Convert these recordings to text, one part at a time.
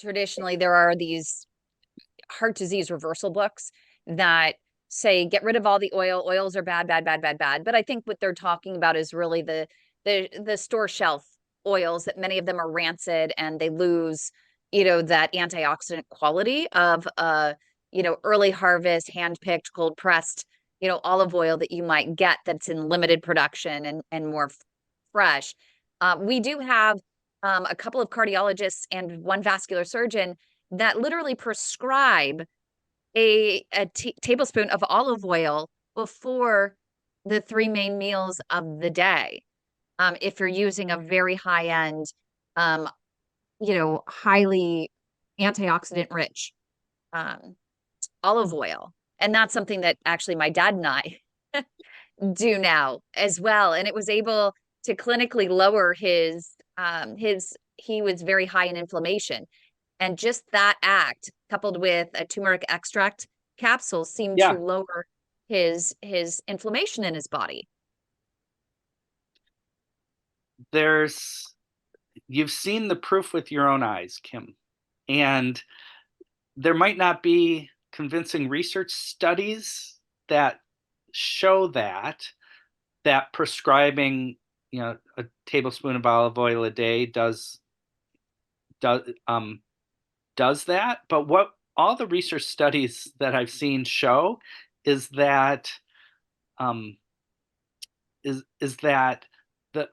traditionally there are these heart disease reversal books that say get rid of all the oil. Oils are bad, bad, bad, bad, bad. But I think what they're talking about is really the store shelf oils, that many of them are rancid and they lose, that antioxidant quality of early harvest, hand picked, cold pressed, olive oil that you might get that's in limited production and more fresh. We do have a couple of cardiologists and one vascular surgeon that literally prescribe a tablespoon of olive oil before the three main meals of the day. If you're using a very high end, um, highly antioxidant rich um, olive oil. And that's something that actually my dad and I do now as well. And it was able to clinically lower he was very high in inflammation. And just that act, coupled with a turmeric extract capsule, seemed to Yeah, lower his inflammation in his body. there's you've seen the proof with your own eyes, Kim. And there might not be convincing research studies that show that prescribing, a tablespoon of olive oil a day does does that. But what all the research studies that I've seen show is that um, is that the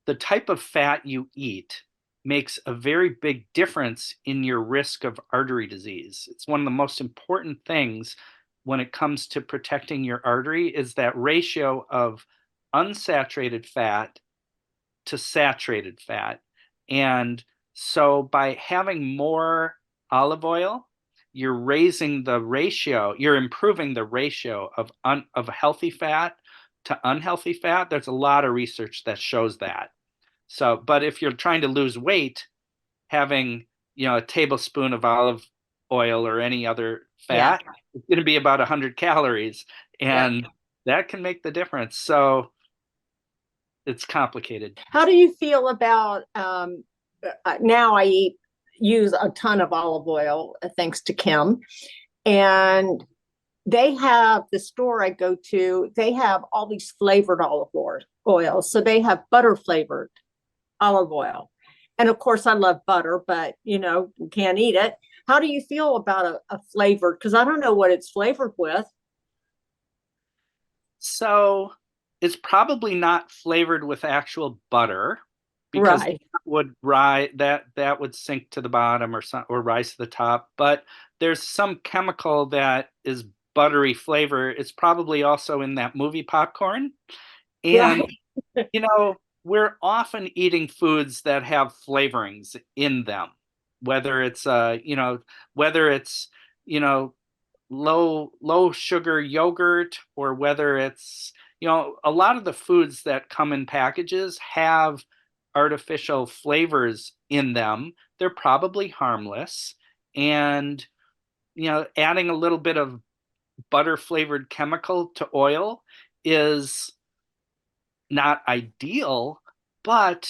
the type of fat you eat makes a very big difference in your risk of artery disease. It's one of the most important things when it comes to protecting your artery is that ratio of unsaturated fat to saturated fat. And so by having more olive oil, you're raising the ratio, you're improving the ratio of healthy fat to unhealthy fat. There's a lot of research that shows that. So, but if you're trying to lose weight, having, a tablespoon of olive oil or any other Yeah. fat is going to be about 100 calories, Yep. and that can make the difference. So it's complicated. How do you feel about now use a ton of olive oil thanks to Kim, and they have the store I go to, they have all these flavored olive oils. So they have butter flavored olive oil. And of course, I love butter, but you can't eat it. How do you feel about a flavored? Because I don't know what it's flavored with. So it's probably not flavored with actual butter because Right. that would sink to the bottom or rise to the top. But there's some chemical that is buttery flavor. It's probably also in that movie popcorn. And Right. we're often eating foods that have flavorings in them, whether it's whether it's you know low sugar yogurt, or whether it's, a lot of the foods that come in packages have artificial flavors in them. They're probably harmless. And, adding a little bit of butter flavored chemical to oil is not ideal, but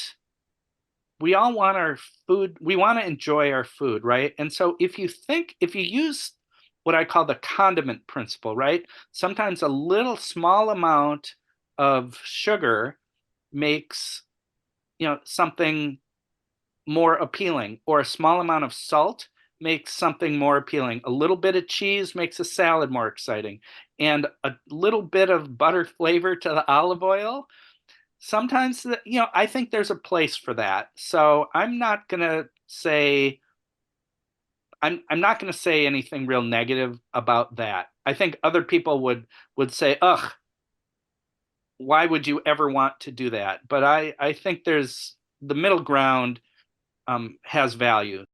we all want our food, we want to enjoy our food, right? And so if you use what I call the condiment principle, right? Sometimes a little small amount of sugar makes, something more appealing, or a small amount of salt makes something more appealing. A little bit of cheese makes a salad more exciting, and a little bit of butter flavor to the olive oil. Sometimes, I think there's a place for that. So I'm not going to say anything real negative about that. I think other people would say, "Ugh, why would you ever want to do that?" But I think there's the middle ground has value.